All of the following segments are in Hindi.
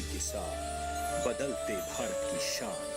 के साथ बदलते भारत की शान।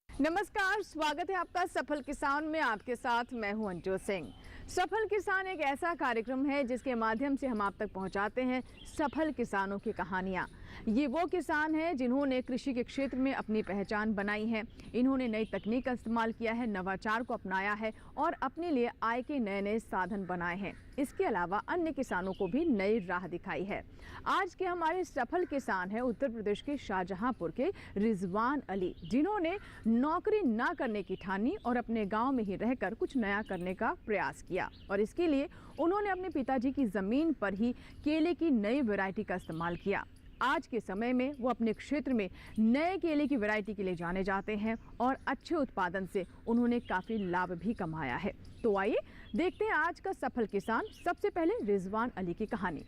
नमस्कार, स्वागत है आपका सफल किसान में। आपके साथ मैं हूं अंजू सिंह। सफल किसान एक ऐसा कार्यक्रम है जिसके माध्यम से हम आप तक पहुंचाते हैं सफल किसानों की कहानियां। ये वो किसान हैं जिन्होंने कृषि के क्षेत्र में अपनी पहचान बनाई है। इन्होंने नई तकनीक का इस्तेमाल किया है, नवाचार को अपनाया है और अपने लिए आय के नए नए साधन बनाए हैं। इसके अलावा अन्य किसानों को भी नई राह दिखाई है। आज के हमारे सफल किसान हैं उत्तर प्रदेश के शाहजहांपुर के रिजवान अली, जिन्होंने नौकरी ना करने की ठानी और अपने गांव में ही रहकर कुछ नया करने का प्रयास किया। और इसके लिए उन्होंने अपने पिताजी की ज़मीन पर ही केले की नई वैरायटी का इस्तेमाल किया। आज के समय में वो अपने क्षेत्र में नए केले की वैरायटी के लिए जाने जाते हैं और अच्छे उत्पादन से उन्होंने काफ़ी लाभ भी कमाया है। तो आइए देखते हैं आज का सफल किसान। सबसे पहले रिजवान अली की कहानी।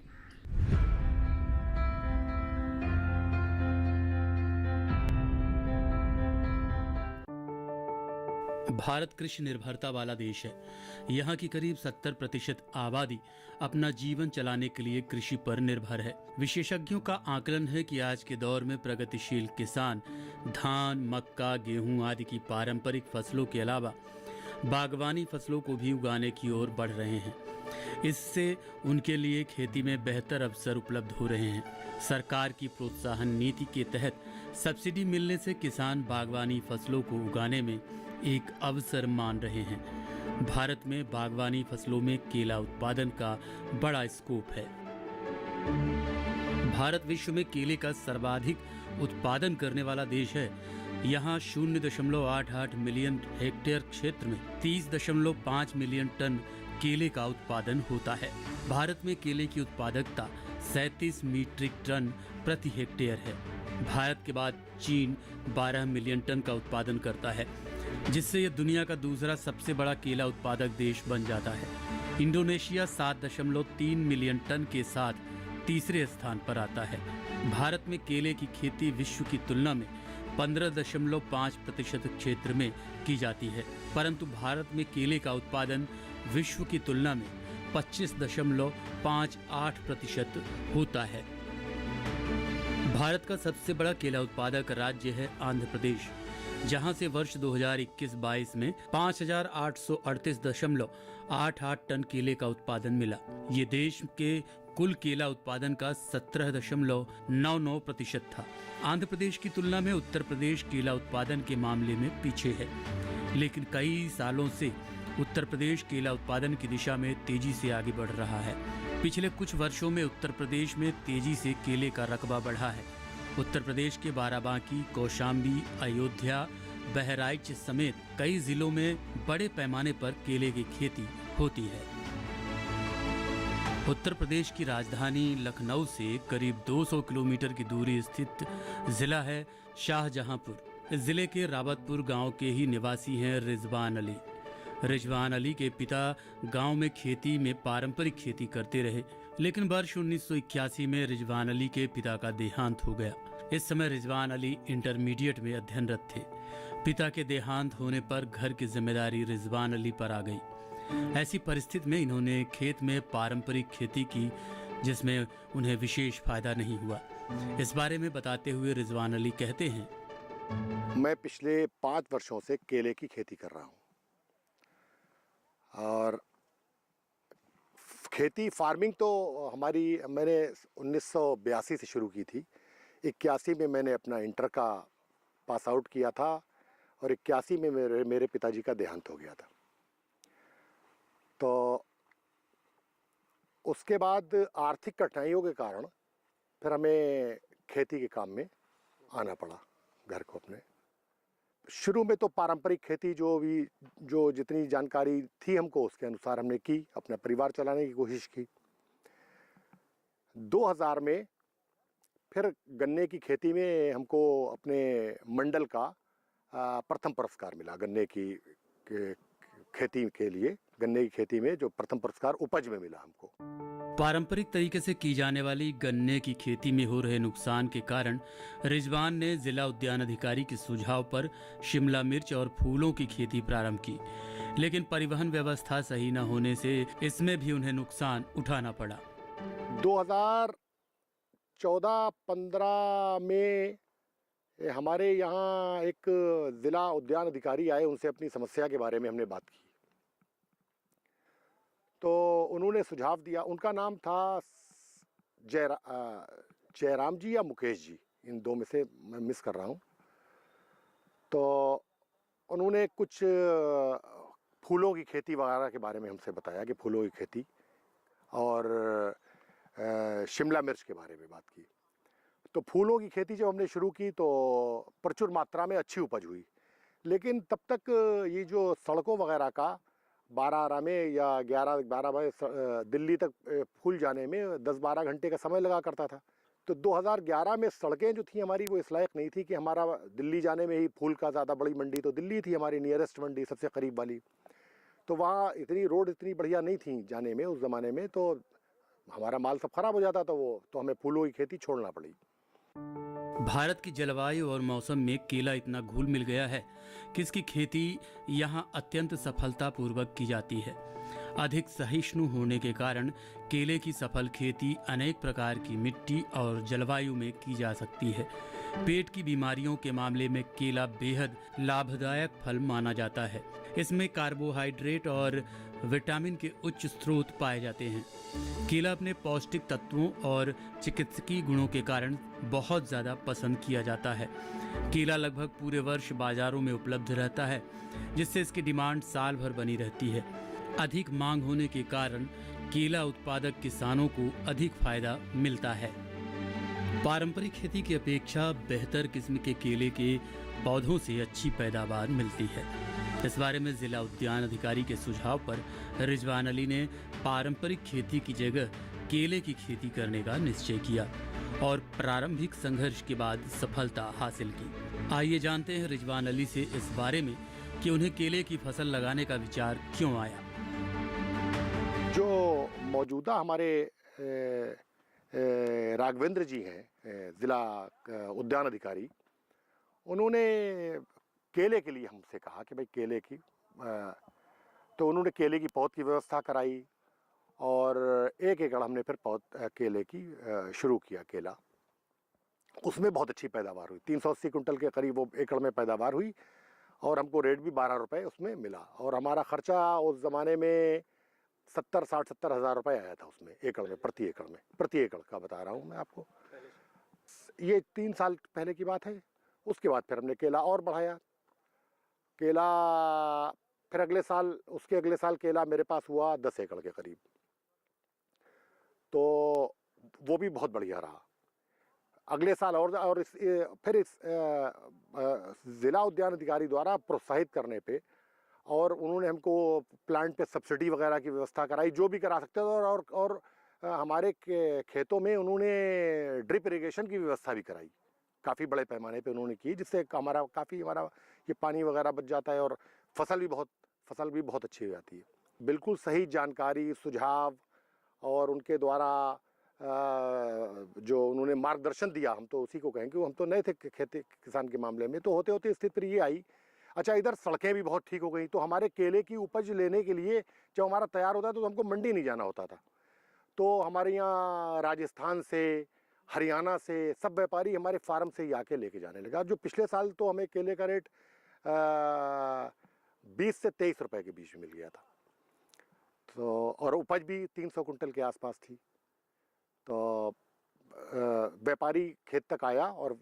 भारत कृषि निर्भरता वाला देश है। यहाँ की करीब 70% आबादी अपना जीवन चलाने के लिए कृषि पर निर्भर है। विशेषज्ञों का आकलन है कि आज के दौर में प्रगतिशील किसान धान, मक्का, गेहूं आदि की पारंपरिक फसलों के अलावा बागवानी फसलों को भी उगाने की ओर बढ़ रहे हैं। इससे उनके लिए खेती में बेहतर अवसर उपलब्ध हो रहे हैं। सरकार की प्रोत्साहन नीति के तहत सब्सिडी मिलने से किसान बागवानी फसलों को उगाने में एक अवसर मान रहे हैं। भारत में बागवानी फसलों में केला उत्पादन का बड़ा स्कोप है। भारत विश्व में केले का सर्वाधिक उत्पादन करने वाला देश है। यहाँ 0.88 मिलियन हेक्टेयर क्षेत्र में 30.5 मिलियन टन केले का उत्पादन होता है। भारत में केले की उत्पादकता 37 मीट्रिक टन प्रति हेक्टेयर है। भारत के बाद चीन 12 मिलियन टन का उत्पादन करता है, जिससे यह दुनिया का दूसरा सबसे बड़ा केला उत्पादक देश बन जाता है। इंडोनेशिया 7.3 मिलियन टन के साथ तीसरे स्थान पर आता है। भारत में केले की खेती विश्व की तुलना में 15.5% क्षेत्र में की जाती है, परंतु भारत में केले का उत्पादन विश्व की तुलना में 25.58% होता है। भारत का सबसे बड़ा केला उत्पादक राज्य है आंध्र प्रदेश, जहां से वर्ष 2021-22 में 5,838.88 टन केले का उत्पादन मिला। ये देश के कुल केला उत्पादन का 17.99% था। आंध्र प्रदेश की तुलना में उत्तर प्रदेश केला उत्पादन के मामले में पीछे है, लेकिन कई सालों से उत्तर प्रदेश केला उत्पादन की दिशा में तेजी से आगे बढ़ रहा है। पिछले कुछ वर्षों में उत्तर प्रदेश में तेजी से केले का रकबा बढ़ा है। उत्तर प्रदेश के बाराबांकी, कौशाम्बी, अयोध्या, बहराइच समेत कई जिलों में बड़े पैमाने पर केले की खेती होती है। उत्तर प्रदेश की राजधानी लखनऊ से करीब 200 किलोमीटर की दूरी स्थित जिला है शाहजहांपुर। जिले के रावतपुर गांव के ही निवासी हैं रिजवान अली। रिजवान अली के पिता गांव में खेती में पारंपरिक खेती करते रहे, लेकिन वर्ष 1981 में रिजवान अली के पिता का देहांत हो गया। इस समय रिजवान अली इंटरमीडिएट में अध्ययनरत थे। पिता के देहांत होने पर घर की जिम्मेदारी रिजवान अली पर आ गई। ऐसी परिस्थिति में इन्होंने खेत में पारंपरिक खेती की, जिसमें उन्हें विशेष फायदा नहीं हुआ। इस बारे में बताते हुए रिजवान अली कहते हैं, मैं पिछले 5 वर्षों से केले की खेती कर रहा हूँ और खेती फार्मिंग तो मैंने 1982 से शुरू की थी। 81 में मैंने अपना इंटर का पास आउट किया था और 81 में मेरे पिताजी का देहांत हो गया था। तो उसके बाद आर्थिक कठिनाइयों के कारण फिर हमें खेती के काम में आना पड़ा घर को अपने। शुरू में तो पारंपरिक खेती जो जितनी जानकारी थी हमको उसके अनुसार हमने की, अपना परिवार चलाने की कोशिश की। 2000 में फिर गन्ने की खेती में हमको अपने मंडल का प्रथम पुरस्कार मिला। गन्ने की खेती के लिए, गन्ने की खेती में जो प्रथम पुरस्कार उपज में मिला हमको। पारंपरिक तरीके से की जाने वाली गन्ने की खेती में हो रहे नुकसान के कारण रिजवान ने जिला उद्यान अधिकारी के सुझाव पर शिमला मिर्च और फूलों की खेती प्रारंभ की, लेकिन परिवहन व्यवस्था सही न होने से इसमें भी उन्हें नुकसान उठाना पड़ा। 2014-15 में हमारे यहाँ एक जिला उद्यान अधिकारी आए, उनसे अपनी समस्या के बारे में हमने बात की तो उन्होंने सुझाव दिया। उनका नाम था जयराम जी या मुकेश जी, इन दो में से मैं मिस कर रहा हूँ। तो उन्होंने कुछ फूलों की खेती वगैरह के बारे में हमसे बताया कि फूलों की खेती और शिमला मिर्च के बारे में बात की। तो फूलों की खेती जब हमने शुरू की तो प्रचुर मात्रा में अच्छी उपज हुई, लेकिन तब तक ये जो सड़कों वगैरह का 12 में या 11-12 बजे दिल्ली तक फूल जाने में 10-12 घंटे का समय लगा करता था। तो 2011 में सड़कें जो थी हमारी वो इस लायक नहीं थी कि हमारा दिल्ली जाने में ही फूल का ज़्यादा बड़ी मंडी तो दिल्ली थी, हमारी नियरेस्ट मंडी सबसे करीब वाली। तो वहाँ इतनी रोड इतनी बढ़िया नहीं थी जाने में उस ज़माने में, तो हमारा माल सब खराब हो जाता था तो हमें फूलों की खेती छोड़ना पड़ी। भारत की जलवायु और मौसम में केला इतना घुल मिल गया है कि इसकी खेती यहाँ अत्यंत सफलतापूर्वक की जाती है। अधिक सहिष्णु होने के कारण केले की सफल खेती अनेक प्रकार की मिट्टी और जलवायु में की जा सकती है। पेट की बीमारियों के मामले में केला बेहद लाभदायक फल माना जाता है। इसमें कार्बोहाइड्रेट और विटामिन के उच्च स्रोत पाए जाते हैं। केला अपने पौष्टिक तत्वों और चिकित्सकीय गुणों के कारण बहुत ज़्यादा पसंद किया जाता है। केला लगभग पूरे वर्ष बाजारों में उपलब्ध रहता है, जिससे इसकी डिमांड साल भर बनी रहती है। अधिक मांग होने के कारण केला उत्पादक किसानों को अधिक फायदा मिलता है। पारंपरिक खेती की अपेक्षा बेहतर किस्म के केले के पौधों से अच्छी पैदावार मिलती है। इस बारे में जिला उद्यान अधिकारी के सुझाव पर रिजवान अली ने पारंपरिक खेती की जगह केले की खेती करने का निश्चय किया और प्रारंभिक संघर्ष के बाद सफलता हासिल की। आइए जानते हैं रिजवान अली से इस बारे में कि उन्हें केले की फसल लगाने का विचार क्यों आया। जो मौजूदा हमारे राघवेंद्र जी हैं जिला उद्यान अधिकारी, उन्होंने केले के लिए हमसे कहा कि भाई केले की तो उन्होंने केले की पौध की व्यवस्था कराई और 1 एकड़ हमने फिर पौध केले की शुरू किया। केला उसमें बहुत अच्छी पैदावार हुई, 380 कुंटल के करीब वो एकड़ में पैदावार हुई और हमको रेट भी 12 रुपये उसमें मिला। और हमारा खर्चा उस ज़माने में 70 हज़ार रुपये आया था उसमें एकड़ में, प्रति एकड़ का बता रहा हूँ मैं आपको। ये 3 साल पहले की बात है। उसके बाद फिर हमने केला और बढ़ाया। केला फिर उसके अगले साल केला मेरे पास हुआ 10 एकड़ के करीब, तो वो भी बहुत बढ़िया रहा। अगले साल फिर इस जिला उद्यान अधिकारी द्वारा प्रोत्साहित करने पे और उन्होंने हमको प्लांट पे सब्सिडी वगैरह की व्यवस्था कराई, जो भी करा सकते थे। और हमारे खेतों में उन्होंने ड्रिप इरिगेशन की व्यवस्था भी कराई, काफ़ी बड़े पैमाने पे उन्होंने की, जिससे हमारा ये पानी वगैरह बच जाता है और फसल भी बहुत अच्छी हो जाती है। बिल्कुल सही जानकारी, सुझाव और उनके द्वारा जो उन्होंने मार्गदर्शन दिया, हम तो उसी को कहेंगे। हम तो नए थे खेती किसान के मामले में, तो होते होते स्थिति ये आई। अच्छा, इधर सड़कें भी बहुत ठीक हो गई, तो हमारे केले की उपज लेने के लिए जब हमारा तैयार होता था तो हमको मंडी नहीं जाना होता था। तो हमारे यहाँ राजस्थान से, हरियाणा से सब व्यापारी हमारे फार्म से ही आके लेके जाने लगा। जो पिछले साल तो हमें केले का रेट 20 से 23 रुपए के बीच में मिल गया था, तो और उपज भी 300 कुंटल के आसपास थी। तो व्यापारी खेत तक आया और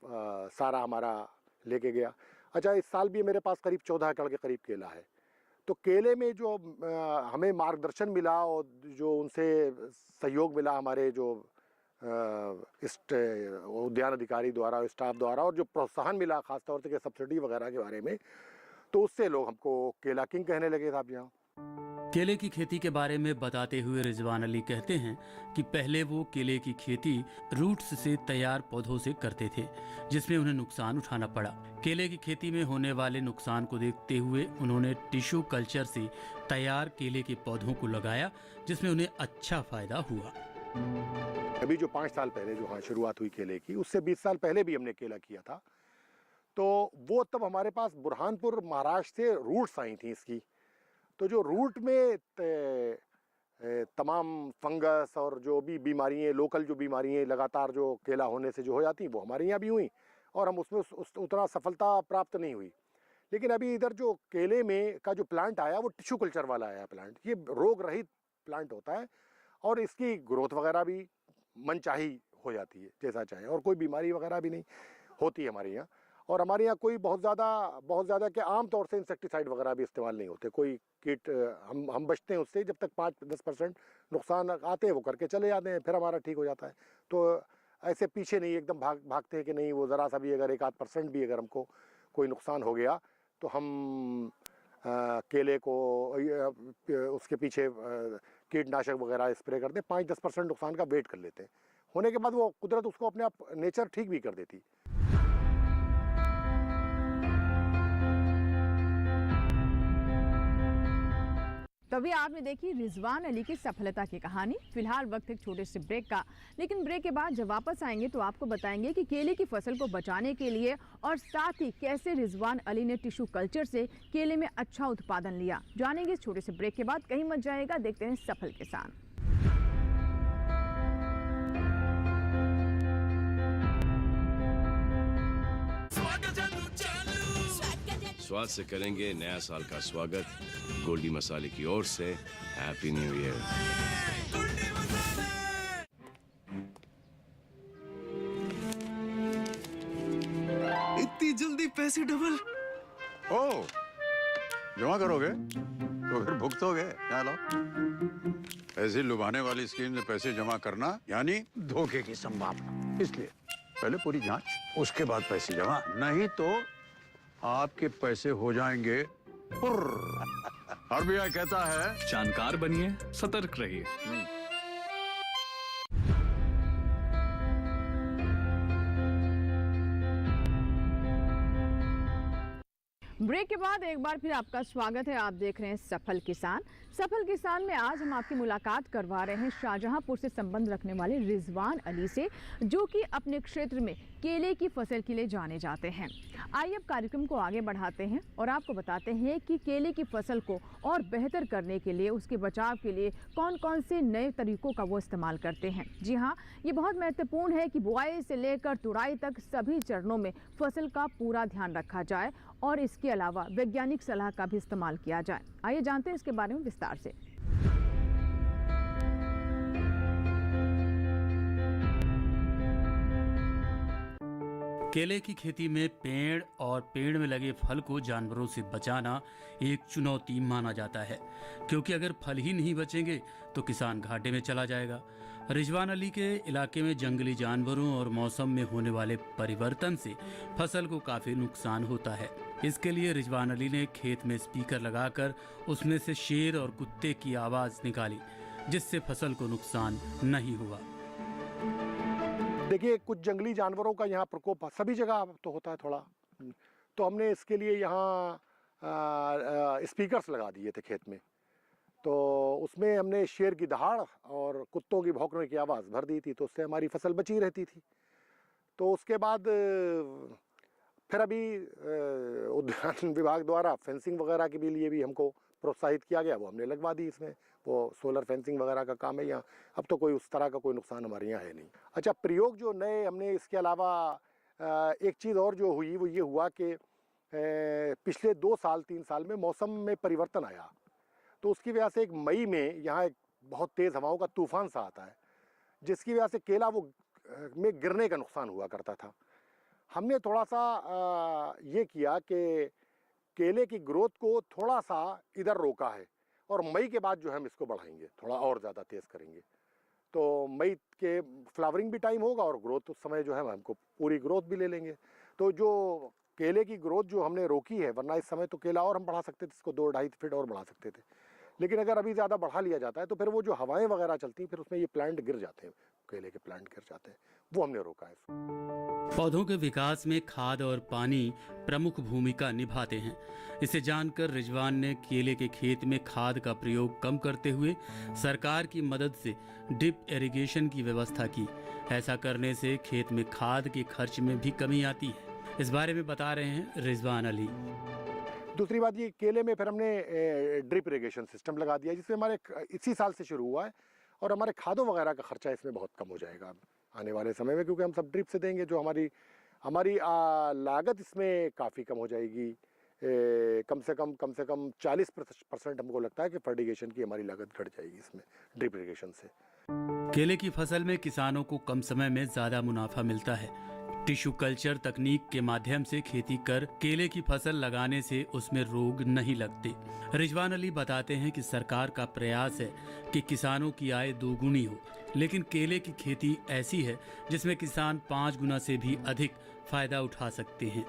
सारा हमारा लेके गया। अच्छा, इस साल भी मेरे पास करीब 14 एकड़ के करीब केला है। तो केले में जो हमें मार्गदर्शन मिला और जो उनसे सहयोग मिला हमारे जो उद्यान अधिकारी द्वारा, स्टाफ द्वारा, और जो प्रोत्साहन मिला खासतौर से सब्सिडी वगैरह के बारे में, तो उससे लोग हमको केला किंग कहने लगे साहब यहाँ। केले की खेती के बारे में बताते हुए रिजवान अली कहते हैं कि पहले वो केले की खेती रूट्स से तैयार पौधों से करते थे, जिसमें उन्हें नुकसान उठाना पड़ा। केले की खेती में होने वाले नुकसान को देखते हुए उन्होंने टिश्यू कल्चर से तैयार केले के पौधों को लगाया, जिसमें उन्हें अच्छा फायदा हुआ। अभी जो 5 साल पहले जो शुरुआत हुई केले की, उससे 20 साल पहले भी हमने केला किया था। तो वो तब हमारे पास बुरहानपुर महाराष्ट्र से रूट्स आई थी इसकी। तो जो रूट में तमाम फंगस और जो भी बीमारियाँ, लोकल जो बीमारियाँ लगातार जो केला होने से जो हो जाती, वो हमारे यहाँ भी हुई, और हम उसमें उतना सफलता प्राप्त नहीं हुई। लेकिन अभी इधर जो केले में का जो प्लांट आया, वो टिश्यू कल्चर वाला आया प्लांट। ये रोग रहित प्लांट होता है और इसकी ग्रोथ वगैरह भी मनचाही हो जाती है, जैसा चाहे, और कोई बीमारी वगैरह भी नहीं होती है हमारे यहाँ। और हमारे यहाँ कोई बहुत ज़्यादा के आम तौर से इंसेक्टिसाइड वगैरह भी इस्तेमाल नहीं होते। कोई कीट हम बचते हैं उससे, जब तक 5-10% नुकसान आते हैं वो करके चले जाते हैं, फिर हमारा ठीक हो जाता है। तो ऐसे पीछे नहीं एकदम भागते हैं कि नहीं, वो ज़रा सा भी अगर 1-8% भी अगर हमको कोई नुकसान हो गया तो हम केले को उसके पीछे कीटनाशक वगैरह स्प्रे करते हैं। 5-10% नुकसान का वेट कर लेते हैं, होने के बाद वो कुदरत उसको अपने आप नेचर ठीक भी कर देती। तभी आपने देखी रिजवान अली की सफलता की कहानी। फिलहाल वक्त एक छोटे से ब्रेक का, लेकिन ब्रेक के बाद जब वापस आएंगे तो आपको बताएंगे कि केले की फसल को बचाने के लिए और साथ ही कैसे रिजवान अली ने टिश्यू कल्चर से केले में अच्छा उत्पादन लिया। जानेंगे इस छोटे से ब्रेक के बाद, कहीं मत जाएगा। देखते हैं सफल किसान। स्वाद से करेंगे नया साल का स्वागत। गोल्डी मसाले की ओर से हैप्पी न्यू ईयर। इतनी जल्दी पैसे डबल? ओ, जमा करोगे तो फिर भुगतोगे। चलो, ऐसी लुभाने वाली स्कीम में पैसे जमा करना यानी धोखे की संभावना, इसलिए पहले पूरी जांच, उसके बाद पैसे जमा, नहीं तो आपके पैसे हो जाएंगे पुर्र। आरबीआई कहता है जानकार बनिए, सतर्क रहिए। ब्रेक के बाद एक बार फिर आपका स्वागत है। आप देख रहे हैं सफल किसान। सफल किसान में आज हम आपकी मुलाकात करवा रहे हैं शाहजहांपुर से संबंध रखने वाले रिजवान अली से, जो कि अपने क्षेत्र में केले की फसल के लिए जाने जाते हैं। आइए अब कार्यक्रम को आगे बढ़ाते हैं और आपको बताते हैं कि केले की फसल को और बेहतर करने के लिए, उसके बचाव के लिए कौन कौन से नए तरीकों का वो इस्तेमाल करते हैं। जी हाँ, ये बहुत महत्वपूर्ण है कि बुआई से लेकर तुड़ाई तक सभी चरणों में फसल का पूरा ध्यान रखा जाए और इसके अलावा वैज्ञानिक सलाह का भी इस्तेमाल किया जाए। आइए जानते हैं इसके बारे में विस्तार से। केले की खेती में पेड़ और पेड़ में लगे फल को जानवरों से बचाना एक चुनौती माना जाता है, क्योंकि अगर फल ही नहीं बचेंगे तो किसान घाटे में चला जाएगा। रिजवान अली के इलाके में जंगली जानवरों और मौसम में होने वाले परिवर्तन से फसल को काफी नुकसान होता है। इसके लिए रिजवान अली ने खेत में स्पीकर लगाकर उसमें से शेर और कुत्ते की आवाज निकाली, जिससे फसल को नुकसान नहीं हुआ। देखिए, कुछ जंगली जानवरों का यहाँ प्रकोप सभी जगह तो होता है थोड़ा, तो हमने इसके लिए यहाँ स्पीकर्स लगा दिए थे खेत में। तो उसमें हमने शेर की दहाड़ और कुत्तों की भौंकने की आवाज़ भर दी थी, तो उससे हमारी फसल बची रहती थी। तो उसके बाद फिर अभी उद्यान विभाग द्वारा फेंसिंग वगैरह के भी लिए भी हमको प्रोत्साहित किया गया, वो हमने लगवा दी। इसमें वो सोलर फेंसिंग वगैरह का काम है यहाँ। अब तो कोई उस तरह का कोई नुकसान हमारे यहाँ है नहीं। अच्छा, प्रयोग जो नए हमने इसके अलावा एक चीज़ और जो हुई वो ये हुआ कि पिछले 2-3 साल में मौसम में परिवर्तन आया, तो उसकी वजह से एक मई में यहाँ एक बहुत तेज़ हवाओं का तूफान सा आता है, जिसकी वजह से केला वो में गिरने का नुकसान हुआ करता था। हमने थोड़ा सा ये किया कि केले की ग्रोथ को थोड़ा सा इधर रोका है, और मई के बाद जो है हम इसको बढ़ाएंगे, थोड़ा और ज़्यादा तेज़ करेंगे। तो मई के फ्लावरिंग भी टाइम होगा और ग्रोथ उस समय जो है हमको पूरी ग्रोथ भी ले लेंगे। तो जो केले की ग्रोथ जो हमने रोकी है, वरना इस समय तो केला और हम बढ़ा सकते थे, इसको 2-2.5 फीट और बढ़ा सकते थे, लेकिन अगर अभी ज़्यादा बढ़ा लिया जाता है तो फिर वो जो हवाएं वगैरह चलती हैं फिर उसमें ये प्लांट गिर जाते हैं, केले के प्लांट गिर जाते हैं, वो हमने रोका है। पौधों के विकास में खाद और पानी प्रमुख भूमिका निभाते हैं। इसे जानकर रिजवान ने केले के खेत में खाद का प्रयोग कम करते हुए सरकार की मदद से ड्रिप इरिगेशन की व्यवस्था की। ऐसा करने से खेत में खाद के खर्च में भी कमी आती है। इस बारे में बता रहे हैं रिजवान अली। दूसरी बात ये, केले में फिर हमने ड्रिप इरिगेशन सिस्टम लगा दिया, जिससे हमारे इसी साल से शुरू हुआ है और हमारे खादों वगैरह का खर्चा इसमें बहुत कम हो जाएगा आने वाले समय में, क्योंकि हम सब ड्रिप से देंगे। जो हमारी लागत इसमें काफ़ी कम हो जाएगी। कम से कम 40% हमको लगता है कि फर्टिगेशन की हमारी लागत घट जाएगी इसमें ड्रिप इरिगेशन से। केले की फसल में किसानों को कम समय में ज्यादा मुनाफा मिलता है। टिश्यू कल्चर तकनीक के माध्यम से खेती कर केले की फसल लगाने से उसमें रोग नहीं लगते। रिजवान अली बताते हैं कि सरकार का प्रयास है कि किसानों की आय दोगुनी हो, लेकिन केले की खेती ऐसी है जिसमें किसान 5 गुना से भी अधिक फायदा उठा सकते हैं।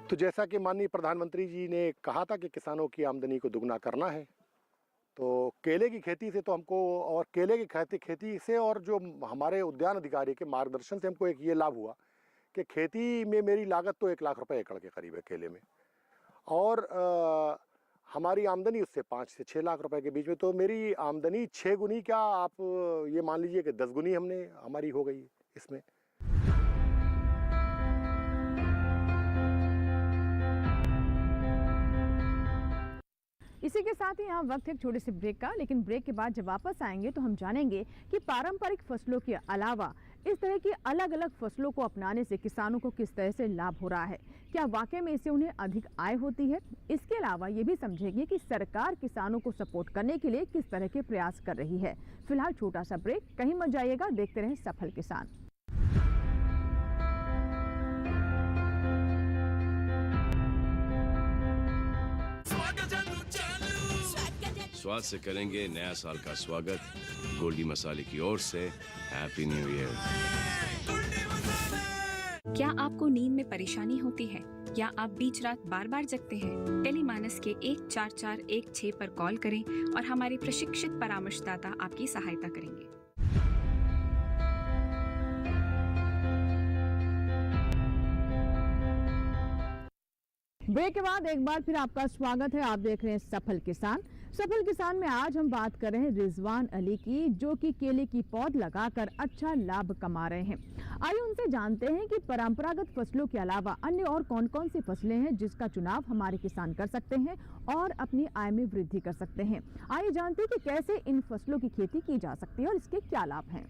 तो जैसा कि माननीय प्रधानमंत्री जी ने कहा था कि किसानों की आमदनी को दुगना करना है, तो केले की खेती से तो हमको, और केले की खेती से और जो हमारे उद्यान अधिकारी के मार्गदर्शन से हमको एक ये लाभ हुआ कि खेती में मेरी लागत तो 1 लाख रुपए एकड़ के करीब है केले में, और हमारी आमदनी उससे 5 से 6 लाख रुपए के बीच में। तो मेरी आमदनी 6 गुनी, क्या आप ये मान लीजिए कि 10 गुनी हमारी हो गई इसमें। इसी के साथ ही यहाँ वक्त है एक छोटे से ब्रेक का, लेकिन ब्रेक के बाद जब वापस आएंगे तो हम जानेंगे कि पारंपरिक फसलों के अलावा इस तरह की अलग अलग फसलों को अपनाने से किसानों को किस तरह से लाभ हो रहा है, क्या वाकई में इससे उन्हें अधिक आय होती है। इसके अलावा ये भी समझेंगे कि सरकार किसानों को सपोर्ट करने के लिए किस तरह के प्रयास कर रही है। फिलहाल छोटा सा ब्रेक, कहीं मत जाइएगा, देखते रहें सफल किसान। स्वाद से करेंगे नया साल का स्वागत। गोल्डी मसाले की ओर से हैप्पी न्यू ईयर। क्या आपको नींद में परेशानी होती है या आप बीच रात बार बार जगते हैं? टेलीमानस के 14416 पर कॉल करें और हमारे प्रशिक्षित परामर्शदाता आपकी सहायता करेंगे। ब्रेक के बाद एक बार फिर आपका स्वागत है। आप देख रहे हैं सफल किसान। सफल किसान में आज हम बात कर रहे हैं रिजवान अली की, जो कि केले की पौध लगाकर अच्छा लाभ कमा रहे हैं। आइए उनसे जानते हैं कि परंपरागत फसलों के अलावा अन्य और कौन कौन सी फसलें हैं जिसका चुनाव हमारे किसान कर सकते हैं और अपनी आय में वृद्धि कर सकते हैं। आइए जानते हैं कि कैसे इन फसलों की खेती की जा सकती है और इसके क्या लाभ हैं।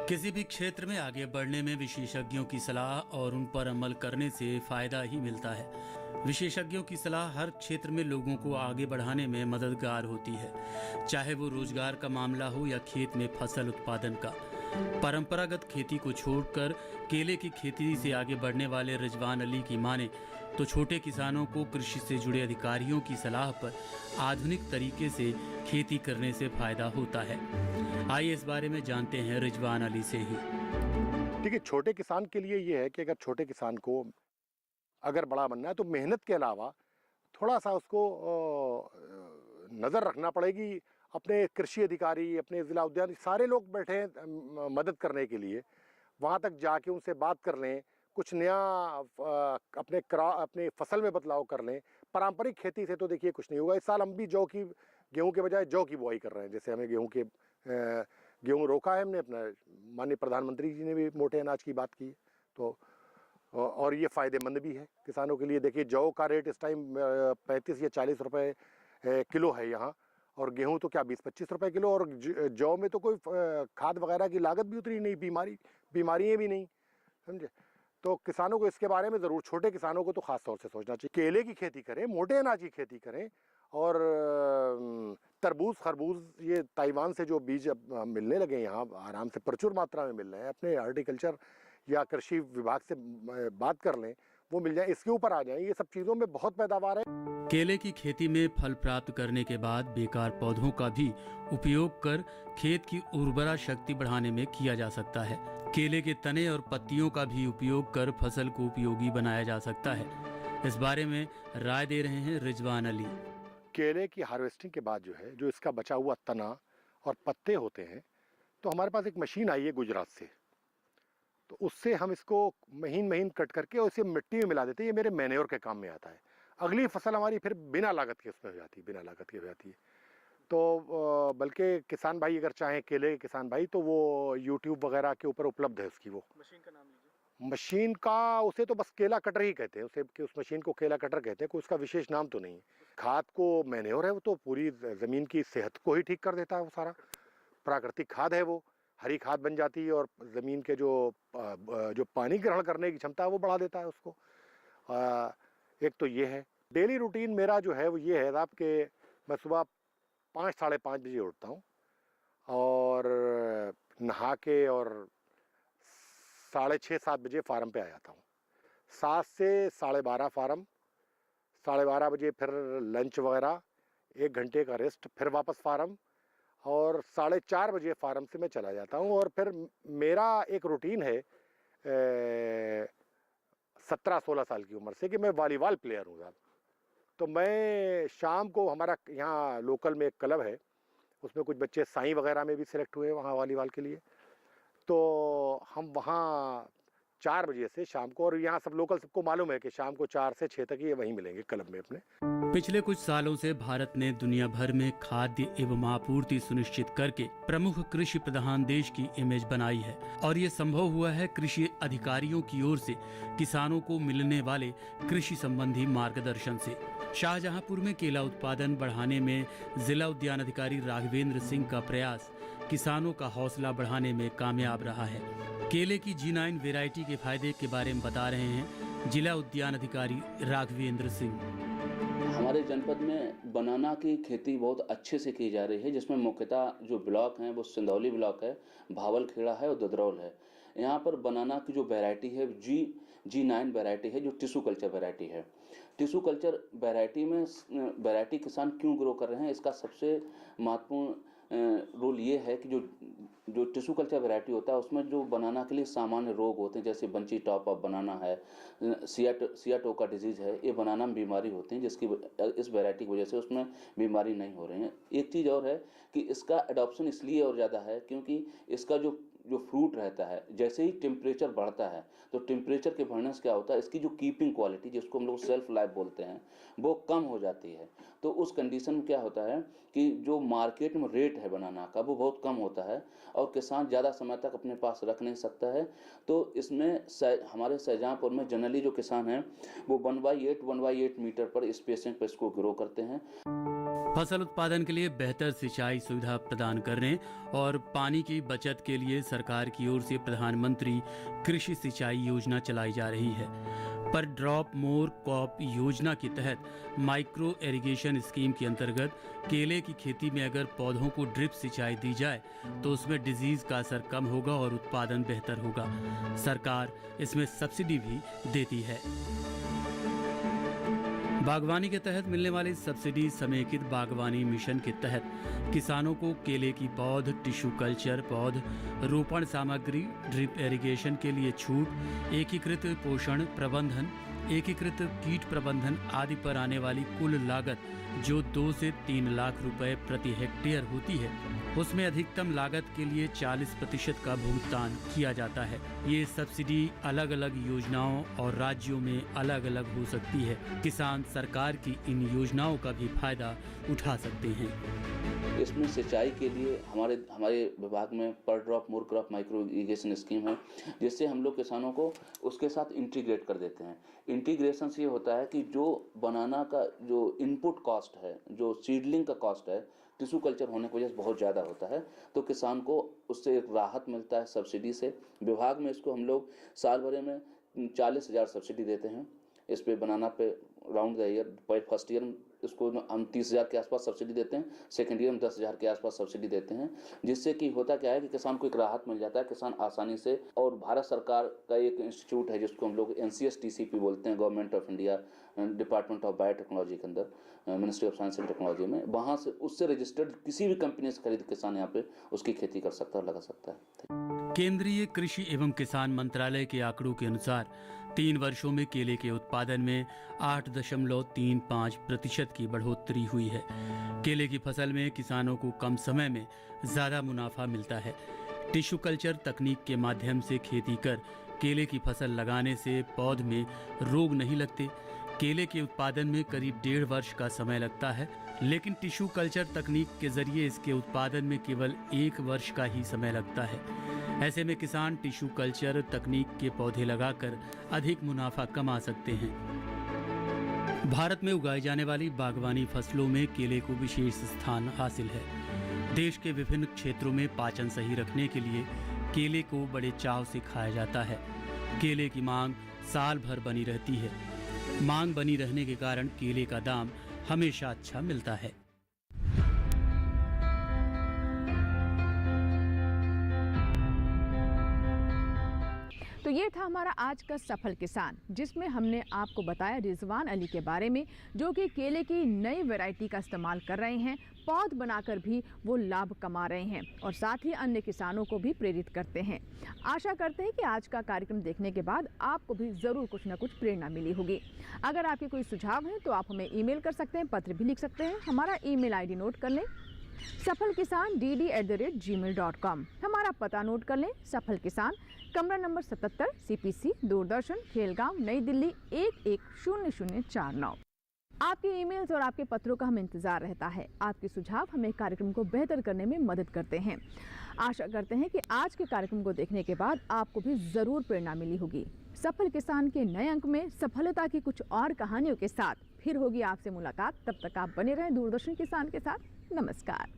किसी भी क्षेत्र में आगे बढ़ने में विशेषज्ञों की सलाह और उन पर अमल करने से फायदा ही मिलता है। विशेषज्ञों की सलाह हर क्षेत्र में लोगों को आगे बढ़ाने में मददगार होती है, चाहे वो रोजगार का मामला हो या खेत में फसल उत्पादन का। परंपरागत खेती को छोड़कर केले की खेती से आगे बढ़ने वाले रिजवान अली की माने तो छोटे किसानों को कृषि से जुड़े अधिकारियों की सलाह पर आधुनिक तरीके से खेती करने से फायदा होता है। आइए इस बारे में जानते हैं रिजवान अली से ही। देखिए, छोटे किसान के लिए ये है कि अगर छोटे किसान को अगर बड़ा बनना है तो मेहनत के अलावा थोड़ा सा उसको नज़र रखना पड़ेगी। अपने कृषि अधिकारी, अपने ज़िला उद्यान, सारे लोग बैठे हैं मदद करने के लिए। वहाँ तक जाके उनसे बात कर लें, कुछ नया अपने फसल में बदलाव कर लें। पारंपरिक खेती से तो देखिए कुछ नहीं होगा। इस साल हम भी गेहूं के बजाय जौ की बुआई कर रहे हैं। जैसे हमें गेहूं रोका है हमने, अपना माननीय प्रधानमंत्री जी ने भी मोटे अनाज की बात की, तो और ये फ़ायदेमंद भी है किसानों के लिए। देखिए, जौ का रेट इस टाइम 35 या 40 रुपए किलो है यहाँ, और गेहूं तो क्या 20-25 रुपए किलो। और जौ में तो कोई खाद वगैरह की लागत भी उतनी नहीं, बीमारियाँ भी नहीं, समझे। तो किसानों को इसके बारे में ज़रूर, छोटे किसानों को तो ख़ास तौर से सोचना चाहिए। केले की खेती करें, मोटे अनाज की खेती करें, और तरबूज, खरबूज, ये ताइवान से जो बीज अब मिलने लगे यहाँ आराम से प्रचुर मात्रा में मिल रहे हैं। अपने हॉर्टिकल्चर या कृषि विभाग से बात कर लें, वो मिल जाए, इसके ऊपर आ जाए। ये सब चीज़ों में बहुत पैदावार है। केले की खेती में फल प्राप्त करने के बाद बेकार पौधों का भी उपयोग कर खेत की उर्वरा शक्ति बढ़ाने में किया जा सकता है। केले के तने और पत्तियों का भी उपयोग कर फसल को उपयोगी बनाया जा सकता है। इस बारे में राय दे रहे हैं रिजवान अली। केले की हार्वेस्टिंग के बाद जो है, जो इसका बचा हुआ तना और पत्ते होते हैं, तो हमारे पास एक मशीन आई है गुजरात से, तो उससे हम इसको महीन महीन कट करके और इसे मिट्टी में मिला देते हैं। ये मेरे मैन्योर के काम में आता है। अगली फसल हमारी फिर बिना लागत के उसमें हो जाती है, बिना लागत की हो जाती है। तो बल्कि किसान भाई अगर चाहें, केले के किसान भाई, तो वो यूट्यूब वगैरह के ऊपर उपलब्ध है उसकी। वो मशीन का नाम लीजिए। मशीन का, उसे तो बस केला कटर ही कहते हैं उसे, कि उस मशीन को केला कटर कहते हैं, कोई उसका विशेष नाम तो नहीं है। खाद को मैन्योर है, वो तो पूरी ज़मीन की सेहत को ही ठीक कर देता है। वो सारा प्राकृतिक खाद है, वो हरी खाद बन जाती है और ज़मीन के जो पानी ग्रहण करने की क्षमता है वो बढ़ा देता है उसको। एक तो ये है। डेली रूटीन मेरा जो है वो ये है साहब कि मैं सुबह 5 साढ़े 5 बजे उठता हूँ और नहा के और 6:30 7 बजे फार्म पे आ जाता हूँ। 7 से 12:30 फार्म, 12:30 बजे फिर लंच वगैरह, 1 घंटे का रेस्ट, फिर वापस फार्म, और 4:30 बजे फार्म से मैं चला जाता हूँ। और फिर मेरा एक रूटीन है 17-16 साल की उम्र से कि मैं वॉलीबॉल प्लेयर हूँ साहब। तो मैं शाम को, हमारा यहाँ लोकल में एक क्लब है, उसमें कुछ बच्चे साई वगैरह में भी सिलेक्ट हुए वहाँ वॉलीबॉल के लिए, तो हम वहाँ 4 बजे से शाम को, और यहाँ सब लोकल सबको मालूम है कि शाम को 4 से 6 तक ये वहीं मिलेंगे क्लब में अपने। पिछले कुछ सालों से भारत ने दुनिया भर में खाद्य एवं आपूर्ति सुनिश्चित करके प्रमुख कृषि प्रधान देश की इमेज बनाई है, और ये संभव हुआ है कृषि अधिकारियों की ओर से किसानों को मिलने वाले कृषि संबंधी मार्गदर्शन से। शाहजहांपुर में केला उत्पादन बढ़ाने में जिला उद्यान अधिकारी राघवेंद्र सिंह का प्रयास किसानों का हौसला बढ़ाने में कामयाब रहा है। केले की G9 वैरायटी के फायदे के बारे में बता रहे हैं जिला उद्यान अधिकारी राघवेंद्र सिंह। हमारे जनपद में बनाना की खेती बहुत अच्छे से की जा रही है, जिसमें मुख्यतः जो ब्लॉक हैं वो सिंधौली ब्लॉक है, भावलखेड़ा है और ददरौल है। यहाँ पर बनाना की जो वैरायटी है G9 वैरायटी है, जो टिश्यू कल्चर वैरायटी है। टिश्यू कल्चर वैरायटी में वैरायटी किसान क्यों ग्रो कर रहे हैं, इसका सबसे महत्वपूर्ण रोल ये है कि जो टिश्यू कल्चर वैरायटी होता है उसमें जो बनाना के लिए सामान्य रोग होते हैं, जैसे बंची टॉप ऑफ बनाना है, सियाटोका डिजीज़ है, ये बनाना में बीमारी होती हैं, जिसकी इस वैरायटी की वजह से उसमें बीमारी नहीं हो रही है। एक चीज़ और है कि इसका एडॉप्शन इसलिए और ज़्यादा है क्योंकि इसका जो फ्रूट रहता है, जैसे ही टेम्परेचर बढ़ता है तो टेम्परेचर के बढ़ने से क्या होता है, इसकी जो कीपिंग क्वालिटी, जिसको हम लोग सेल्फ लाइफ बोलते हैं, वो कम हो जाती है। तो उस कंडीशन में क्या होता है कि जो मार्केट में रेट है बनाना का वो बहुत कम होता है और किसान ज़्यादा समय तक अपने पास रख नहीं सकता है। तो इसमें हमारे शाहजहांपुर में जनरली जो किसान हैं वो 1/8 मीटर पर स्पेसिंग पर इसको ग्रो करते हैं। फसल उत्पादन के लिए बेहतर सिंचाई सुविधा प्रदान करने और पानी की बचत के लिए सरकार की ओर से प्रधानमंत्री कृषि सिंचाई योजना चलाई जा रही है। पर ड्रॉप मोर क्रॉप योजना के तहत माइक्रो इरिगेशन स्कीम के अंतर्गत केले की खेती में अगर पौधों को ड्रिप सिंचाई दी जाए तो उसमें डिजीज का असर कम होगा और उत्पादन बेहतर होगा। सरकार इसमें सब्सिडी भी देती है। बागवानी के तहत मिलने वाली सब्सिडी समेकित बागवानी मिशन के तहत किसानों को केले की पौध, टिश्यू कल्चर पौध, रोपण सामग्री, ड्रिप इरिगेशन के लिए छूट, एकीकृत पोषण प्रबंधन, एकीकृत कीट प्रबंधन आदि पर आने वाली कुल लागत जो 2 से 3 लाख रुपए प्रति हेक्टेयर होती है, उसमें अधिकतम लागत के लिए 40% का भुगतान किया जाता है। ये सब्सिडी अलग अलग योजनाओं और राज्यों में अलग अलग हो सकती है। किसान सरकार की इन योजनाओं का भी फायदा उठा सकते हैं। इसमें सिंचाई के लिए हमारे विभाग में पर drop more crop micro irrigation scheme है, जिससे हम लोग किसानों को उसके साथ इंटीग्रेट कर देते हैं। इंटीग्रेशन से ये होता है कि जो बनाना का जो इनपुट कॉस्ट है, जो सीडलिंग का कॉस्ट है, टिश्यू कल्चर होने की वजह से बहुत ज़्यादा होता है, तो किसान को उससे एक राहत मिलता है सब्सिडी से। विभाग में इसको हम लोग साल भर में 40,000 सब्सिडी देते हैं। इस पे बनाना पे round the year, first year इसको हम 30,000 के आसपास सब्सिडी देते हैं, सेकेंड ईयर में 10,000 के आसपास सब्सिडी देते हैं, जिससे कि होता क्या है कि किसान को एक राहत मिल जाता है, किसान आसानी से। और भारत सरकार का एक इंस्टीट्यूट है जिसको हम लोग NCSTCP बोलते हैं, government of India department of biotechnology के अंदर, ministry of science and technology में, वहाँ से उससे रजिस्टर्ड किसी भी कंपनी से खरीद किसान यहाँ पे उसकी खेती कर सकता है और लगा सकता है। केंद्रीय कृषि एवं किसान मंत्रालय के आंकड़ों के अनुसार 3 वर्षों में केले के उत्पादन में 8.35% की बढ़ोतरी हुई है। केले की फसल में किसानों को कम समय में ज्यादा मुनाफा मिलता है। टिश्यू कल्चर तकनीक के माध्यम से खेती कर केले की फसल लगाने से पौध में रोग नहीं लगते। केले के उत्पादन में करीब 1.5 वर्ष का समय लगता है, लेकिन टिश्यू कल्चर तकनीक के जरिए इसके उत्पादन में केवल 1 वर्ष का ही समय लगता है। ऐसे में किसान टिश्यू कल्चर तकनीक के पौधे लगाकर अधिक मुनाफा कमा सकते हैं। भारत में उगाई जाने वाली बागवानी फसलों में केले को विशेष स्थान हासिल है। देश के विभिन्न क्षेत्रों में पाचन सही रखने के लिए केले को बड़े चाव से खाया जाता है। केले की मांग साल भर बनी रहती है। मांग बनी रहने के कारण केले का दाम हमेशा अच्छा मिलता है। तो ये था हमारा आज का सफल किसान, जिसमें हमने आपको बताया रिजवान अली के बारे में, जो कि केले की नई वैरायटी का इस्तेमाल कर रहे हैं। पौध बनाकर भी वो लाभ कमा रहे हैं और साथ ही अन्य किसानों को भी प्रेरित करते हैं। आशा करते हैं कि आज का कार्यक्रम देखने के बाद आपको भी ज़रूर कुछ ना कुछ प्रेरणा मिली होगी। अगर आपके कोई सुझाव हैं तो आप हमें ईमेल कर सकते हैं, पत्र भी लिख सकते हैं। हमारा ईमेल आईडी नोट कर लें, safalkisan@gmail.com। हमारा पता नोट कर लें, सफल किसान, कमरा नंबर 77, CPC, दूरदर्शन, खेलगांव, नई दिल्ली 110049। आपके ईमेल्स और आपके पत्रों का हमें इंतजार रहता है। आपके सुझाव हमें कार्यक्रम को बेहतर करने में मदद करते हैं। आशा करते हैं कि आज के कार्यक्रम को देखने के बाद आपको भी ज़रूर प्रेरणा मिली होगी। सफल किसान के नए अंक में सफलता की कुछ और कहानियों के साथ फिर होगी आपसे मुलाकात। तब तक आप बने रहें दूरदर्शन किसान के साथ। नमस्कार।